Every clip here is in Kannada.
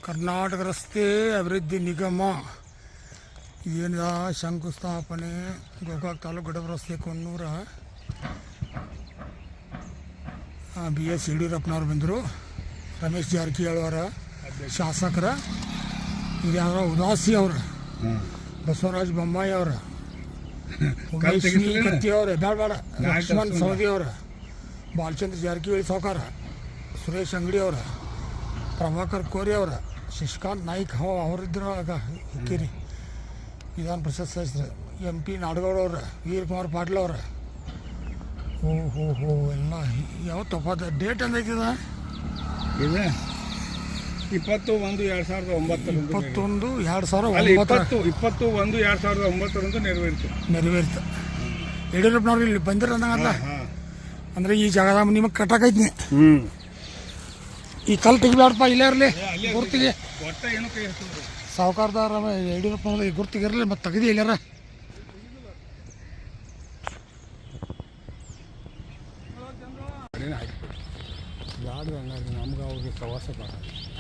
ಕರ್ನಾಟಕ ರಸ್ತೆ ಅಭಿವೃದ್ಧಿ ನಿಗಮ ಏನಿದ ಶಂಕುಸ್ಥಾಪನೆ ಗೋಕಾಕ್ ತಾಲೂಕು ಗಡಬ ರಸ್ತೆ ಕೊನ್ನೂರ ಬಿ ಎಸ್ ಯಡಿಯೂರಪ್ಪನವ್ರು ಬಂದರು. ರಮೇಶ್ ಜಾರಕಿಹೊಳಿ ಅವರ ಶಾಸಕರ ಇದ್ಯಾವ ಉದಾಸಿ ಅವರ ಬಸವರಾಜ ಬೊಮ್ಮಾಯಿ ಅವರ ಉಮೇಶ್ ಕತ್ತಿ ಅವರ ಬೇಡ ಲಕ್ಷ್ಮಣ್ ಸವದಿ ಅವರ ಬಾಲಚಂದ್ರ ಜಾರಕಿಹೊಳಿ ಸಾವುಕಾರ ಸುರೇಶ್ ಅಂಗಡಿ ಅವರ ಪ್ರಭಾಕರ್ ಕೋರಿ ಅವರ ಶಶಿಕಾಂತ್ ನಾಯ್ಕ್ ಅವರಿದ್ದರು ಆಗ ಹಿಕ್ಕೇರಿ ವಿಧಾನ ಪರಿಷತ್ ಸದಸ್ಯರು MP ನಾಡಗೌಡ ಅವರ ವೀರಕುಮಾರ್ ಪಾಟೀಲ್ ಅವರ ಓಹೋ ಎಲ್ಲ ಯಾವತ್ತಪ್ಪ ಡೇಟ್ ಅಂದೈತಿದ ಇದೆ 21/2009 ನೆರವೇರಿತು. ಯಡಿಯೂರಪ್ಪನವ್ರು ಇಲ್ಲಿ ಬಂದಿರ ಅಂದಂಗಲ್ಲ ಅಂದ್ರೆ ಈ ಜಾಗದ ನಿಮಗೆ ಕಟ್ಟಾಕೈತಿ. ಈ ಕಲ್ ತೆಗಿಬ್ಯಾಡಪ್ಪ, ಇಲ್ಲೇ ಇರಲಿ ಗುರ್ತಿಗೆ. ಸಾವುಕಾರದಾರ ಯಡಿಯೂರಪ್ಪನವ್ರು ಈ ಗುರ್ತಿಗೆ ಇರಲಿ, ಮತ್ತೆ ತೆಗೆದಿ ಎಲ್ಲಾರ. ಯಾರು ಹಂಗಾಗಿ ನಮ್ಗೆ ಅವ್ರಿಗೆ ಪ್ರವಾಸ ಬೇಡ.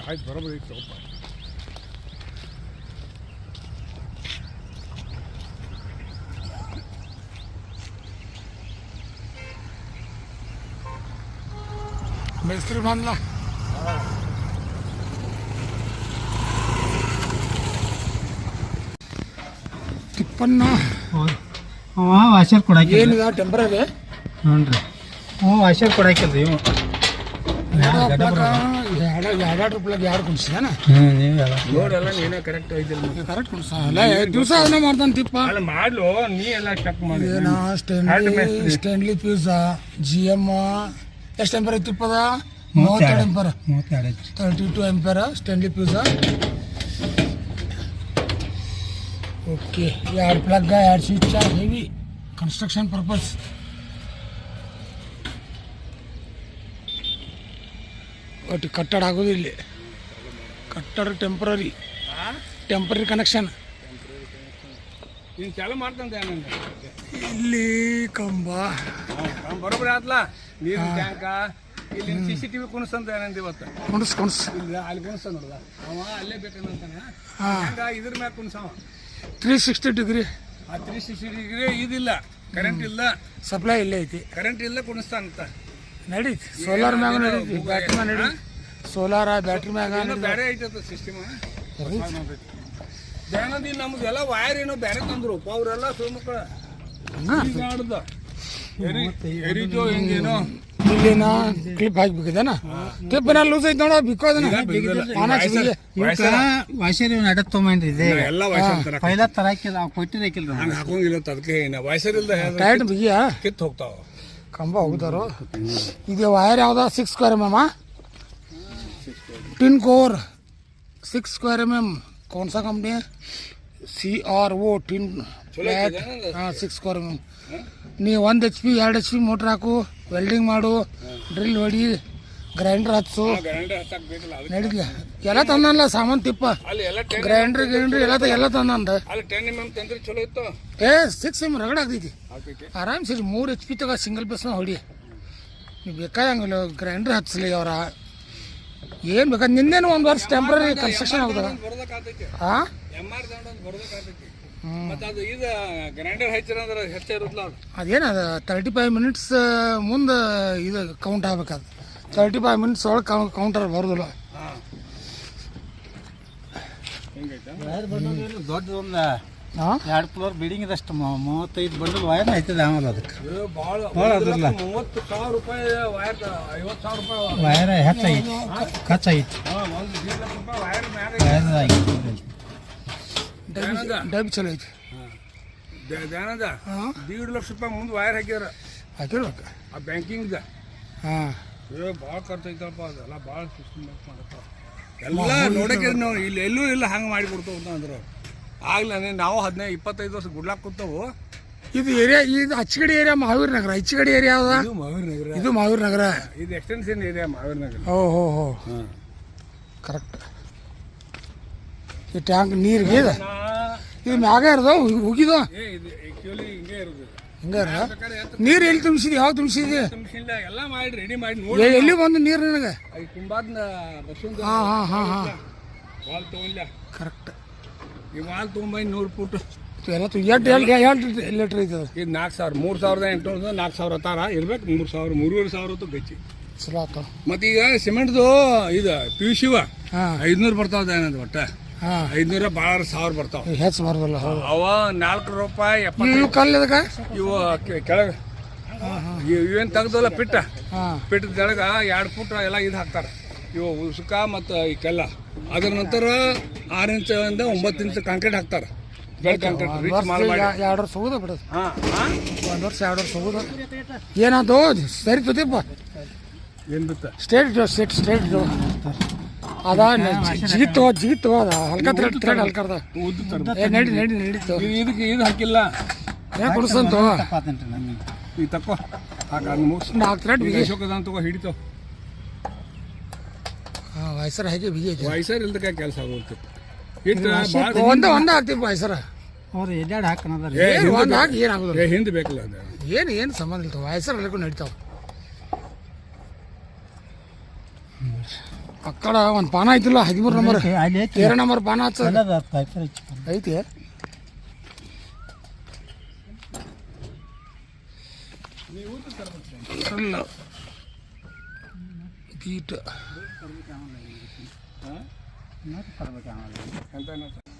ಆಯ್ತು ಬರೋಬ್ಬರಿ ಐತೆ ಸ್ವಲ್ಪ. ಮೇಸ್ತ್ರಿ ಬಂದ್ಲ ತಿಪ್ಪಣ್ಣ ವಾಷರ್ ಕೊಡಾಕಿ ಏನಿದ ಟೆಂಪರರಿ ನೋಡ್ರಿ. ವಾಷರ್ ಕೊಡಾಕಿಲ್ರಿ ಇವು ಎರಡು ರೂಪಾಯಿ ಎರಡು ಕುಣಿಸಿದಾನ ನೋಡೆಲ್ಲ ನೀನೇ ಕರೆಕ್ಟ್ ಐತಿಲ್ಲ. ಕರೆಕ್ಟ್ ಕುಣಿಸ ದಿವಸ ಅದನ್ನ ಮಾಡ್ತಾನೆ ತಿಪ್ಪ. ಮಾಡ್ಲು ನೀ ಎಲ್ಲ ಚೆಕ್ ಮಾಡಿ. ಏನ ಸ್ಟೆನ್ಲಿ ಫ್ಯೂಸ GM ಎಷ್ಟು ಎಂಪರ್ ಐತಿಪ್ಪದ 32 ampere 32 ampere Stanley fuse. Okay, 2 plug 2 switch heavy construction purpose. ಒಟ್ಟು ಕಟ್ಟಡ ಆಗೋದು ಇಲ್ಲಿ. ಕಟ್ಟಡ ಟೆಂಪ್ರರಿ ಕನೆಕ್ಷನ್ ನೀನು ಚಾಲು ಮಾಡ್ತಂತೆ ಇಲ್ಲಿ ಕಂಬ ಬರೋಬ್ಬರಿ ಆತ್ಲ. ನೀರು ಟ್ಯಾಂಕ ಇಲ್ಲಿ CCTV ಕುಣಿಸ್ತಂತ ಏನಂತ ಇವತ್ತು ಕುಣಿಸ್ ಇಲ್ಲ ಅಲ್ಲಿ ಕುಣಿಸ್ತ ನೋಡ್ದ ಅವ ಅಲ್ಲೇ ಬೇಕಂತಾನೆ. ಇದ್ರ ಮ್ಯಾಗ ಕುಣಿಸವ 360 ಡಿಗ್ರಿ. ಆ 360 ಡಿಗ್ರಿ ಇದಿಲ್ಲ, ಕರೆಂಟ್ ಇಲ್ಲ, ಸಪ್ಲೈ ಇಲ್ಲೇ ಐತಿ. ಕರೆಂಟ್ ಇಲ್ಲ ಕುಣಿಸ್ತಾನಂತ. ನಡೀತಿ ಸೋಲಾರ್ ಮ್ಯಾಗ ನಡೀತಿ, ಬ್ಯಾಟ್ರಿ ಮ್ಯಾಗ ನಡೀತಿ. ಸೋಲಾರ ಬ್ಯಾಟ್ರಿ ಮ್ಯಾಗ ಬೇರೆ ಐತದ ಸಿಸ್ಟಮ್. ದೈನಂದಿನ ನಮ್ದು ಎಲ್ಲ ವೈರ್ ಏನೋ ಬೇರೆ ತಂದ್ರು ಅವರೆಲ್ಲ ಸುಮಕ್ಕಳ ಆಡ್ದ ಎರಿಜೋ ಹೆಂಗೇನೋ ಇಲ್ಲಿನ ಕ್ಲಿಪ್ ಹಾಕ್ಬೇಕಿದೇನ. ಕ್ಲಿಪ್ ಲೂಸ್ ಐತಿ ನೋಡ ಬಿಕ್ಕೋ ಅದನ್ನ ವಾಷರ್ ನಡಕ್ ತೊಗೊಂಡ್ರಿ ಇದೆ ಎಲ್ಲ ವಯಸ್ಸು ಪೈಲ ತರಾಕಿಲ್ಲ ಕೊಟ್ಟಿರಕಿಲ್ರಿ ಹಂಗೆ ಹಾಕೋಂಗಿಲ್ಲ. ಅದಕ್ಕೆ ವಯಸ್ಸರ್ ಇಲ್ದ ಟೈಟ್ ಬಿಗಿಯ ಕಿತ್ತು ಹೋಗ್ತಾವ ಕಂಬ ಹೋಗ್ತಾರೋ. ಇದು ವೈರ್ ಯಾವ್ದ 6 square mm tin core 6 square mm. कौन सा कंपनी है? CRO tin flat. 6 square mm. ನೀ 1 HP 2 HP ಮೋಟ್ರ್ ಹಾಕು, ವೆಲ್ಡಿಂಗ್ ಮಾಡು, ಡ್ರಿಲ್ ಹೊಡಿ, ಗ್ರೈಂಡರ್ ಹಚ್ಚು, ನಡೀತಿಲ್ಲ. ಎಲ್ಲ ತಂದಲ್ಲ ಸಾಮಾನು ತಿಪ್ಪ. ಗ್ರೈಂಡ್ರ್ ಎಲ್ಲ ತಂದಂದ. 10 mm ತಂದ್ರೆ ಚಲೋ ಇತ್ತು. 6 mm ರಗಡ ಆಗ್ತೈತಿ ಆರಾಮ್ ಸರಿ. 3 HP ತಗ ಸಿಂಗಲ್ ಪೀಸ್ನ ಹೊಡಿ. ನೀವು ಬೇಕಾದಂಗಿಲ್ಲ ಗ್ರೈಂಡ್ರ್ ಹಚ್ಚಲಿ ಅವರ ಏನು ಬೇಕಾದ. ನಿಂದೇನು 1 ವರ್ಷ ಟೆಂಪ್ರರಿ ಕನ್ಸ್ಟ್ರಕ್ಷನ್ ಆಗ್ತದ. ಅದೇನದ 35 ಮಿನಿಟ್ಸ್ ಮುಂದೆ ಇದು ಕೌಂಟ್ ಆಗ್ಬೇಕಾದ. 35 ಮಿನಿಟ್ಸ್ ಒಳಗೆ ಕೌಂಟರ್ ಬರೋದಿಲ್ಲ. ದೊಡ್ಡದೊಂದು 2 ಫ್ಲೋರ್ ಬಿಲ್ಡಿಂಗ್ ಇದಷ್ಟು 35 ಬಂಡಲ್ ವೈರ್ ಐತದ. ಆಮೇಲೆ ಅದಕ್ಕೆ ವೈರ್ ಹೆಚ್ಚಾಗಿತ್ತು, ಖರ್ಚಾಗಿತ್ತು. ಡಬ್ ಚಲೋ ಐತಿ. 1.5 ಲಕ್ಷ ರೂಪಾಯಿ ಮುಂದೆ ವೈರ್ ಹಾಕಿರ್ಬೇಕು ಆ ಬ್ಯಾಂಕಿಂಗ್ದ. ಭಾಳ ಖರ್ಚು ಐತಪ್ಪ. ಅದೆಲ್ಲ ಭಾಳ ಸಿಸ್ಟಮ್ ಮಾಡತ್ತಾವ ಎಲ್ಲ ನೋಡಕ್ಕೆ. ನಾವು ಇಲ್ಲಿ ಎಲ್ಲೂ ಇಲ್ಲ ಹಂಗೆ ಮಾಡಿ ಕೊಡ್ತಾವ ಅಂತ ಅಂದ್ರೆ ಆಗ್ಲ. ನಾವು 15-25 ವರ್ಷ ಗುಡ್ಲಾಕ್ ಕೂತಾವು. ಇದು ಏರಿಯಾ, ಇದು ಹಚ್ಚಗಡಿ ಏರಿಯಾ ಮಹಾವೀರ್ ನಗರ. ಹಚ್ಚಗಡಿ ಏರಿಯಾ ಯಾವ್ದ? ಇದು ಮಹಾವೀರ್ ನಗರ. ಇದು ಎಕ್ಸ್ಟೆನ್ಷನ್ ಏರಿಯಾ ಮಹಾವೀರ್ ನಗರ. ಓಹೋ ಕರೆಕ್ಟ್. ಈ ಟ್ಯಾಂಕ್ ನೀರಿಗೆ ಇದು ಮ್ಯಾಗ ಇರೋದು ಹೋಗಿದ್ದು. ಇದು ಆ್ಯಕ್ಚುಲಿ ಹಿಂಗೆ ಇರೋದು. ಹಿಂಗಾರ ನೀರು ಎಲ್ಲಿ ತುಂಬಿಸಿದಿ ಯಾವಾಗ ತುಂಬಿಸಿದಿ ತುಂಬಿಸಿಲ್ಲ ಎಲ್ಲ ಮಾಡಿ ರೆಡಿ ಮಾಡಿ ನೋಡಿ ಎಲ್ಲಿ ಬಂದು ನೀರು ನಿನಗೆ ಈ ಕುಂಬಾದ್ನ ಬಸ್ಸೊಂದು ಹಾಂ ಹಾಂ ಹಾಂ ಹಾಂ ವಾಲ್ ತೊಗೊಂಡ್ಲ ಕರೆಕ್ಟ್ ಈ ವಾಲ್ ತೊಗೊಂಬಂದು 100 ಫುಟ್ ಎಲ್ಲ ಎಷ್ಟು ಲೀಟ್ರ್ ಐತದ ಇದು 4,000 3,800 4,000 ತಾರ ಇರ್ಬೇಕು 3,000 3,500 ಹೊತ್ತು ಗಚ್ಚಿ ಚಲೋ ಆತ ಮತ್ತು ಈಗ ಸಿಮೆಂಟ್ದು ಇದು ಪಿ ಯು ಶಿವ ಹಾಂ 500 ಬರ್ತಾವ ಏನದು ಒಟ್ಟ ಹಾಂ 500 ಭಾಳ 1,000 ಬರ್ತಾವ ಹೆಚ್ಚು ಬರೋದಿಲ್ಲ ಹೌದು ಅವ 4 ರೂಪಾಯಿ 70 ಇವು ಕಲ್ಲು ಅದಕ್ಕೆ ಇವು ಕೆಳಗೆ ಇವೇನು ತೆಗ್ದಲ್ಲ ಪಿಟ್ಟ ಹಾಂ ಪಿಟ್ಟ ಕೆಳಗೆ 2 ಫುಟ್ ಎಲ್ಲ ಇದು ಹಾಕ್ತಾರೆ ಇವು ಉಸುಕ ಮತ್ತು ಈ ಕೆಲ್ಲ ಅದ್ರ ನಂತರ 6 ಇಂಚಿಂದ 9 ಇಂಚ್ ಕಾಂಕ್ರೀಟ್ ಹಾಕ್ತಾರೆ ಬೆಳೆ ಕಾಂಕ್ರೀಟ್ ರಿಚ್ ಮಾಲ್ ಮಾಡಿ 2 ವರ್ಷ ಹೋಗುದ ಬಿಡೋದು ಹಾಂ ಹಾಂ 1 ವರ್ಷ 2 ವರ್ಷ ಹೋಗುದ ಏನಾಯ್ತು ಸರಿ ತುದಿಪ್ಪ ಏನು ಬಿತ್ತ ಸ್ಟೇಟ್ ಅದ ಜಿಗಿತ್ತು ಅದ ಹಲ್ಕ ಥ್ರೆಡ್ ಹಲ್ಕರ್ದ ಉದ್ದು ತರ ನಡೀತು ಇದಕ್ಕೆ ಇದು ಹಾಕಿಲ್ಲ ಯಾಕೆ ಕೊಡಿಸಂತು ತಪ್ಪಾತೇನ್ರಿ ನಮಗೆ ಈಗ ತಕ್ಕೋ ಹಾಕ ಅದನ್ನ ಮುಗಿಸ್ 4 ಥ್ರೆಡ್ ಬಿಗಿ ಅಶೋಕದಾನ್ ತಗೋ ಹಿಡಿತಾವ ಹಾಂ ವಯಸ್ಸರ ಹೇಗೆ ಬಿಗಿ ಐತಿ ವಯಸ್ಸರ್ ಇಲ್ದಕ್ಕೆ ಕೆಲಸ ಆಗೋಗ್ತಿತ್ತು ಇಟ್ಟು ಭಾಳ ಒಂದೇ ಹಾಕ್ತೀವಿ ವಯಸ್ಸರ ಅವ್ರು ಎಲ್ಲೆರಡು ಹಾಕಣದ ಒಂದು ಹಾಕಿ ಏನಾಗೋದಿಲ್ಲ ಹಿಂದೆ ಬೇಕಲ್ಲ ಅದು ಏನು ಸಂಬಂಧ ಇಲ್ತಾವ ವಯಸ್ಸರ ಎಲ್ಲರಿಗೂ ನಡೀತಾವ ಅಕ್ಕಡ ಒಂದು ಪಾನ ಐತಿಲ್ಲ 13 ನಂಬರ್ ಅಲ್ಲಿ ಐತಿ 13 ನಂಬರ್ ಪಾನ ಹಚ್ಚ ಎಲ್ಲದ ಪೈಪರ್ ಐತಿ ಅಲ್ಲ ಬೀಟ್ ತರ್ಬೇಕು ಅಂತ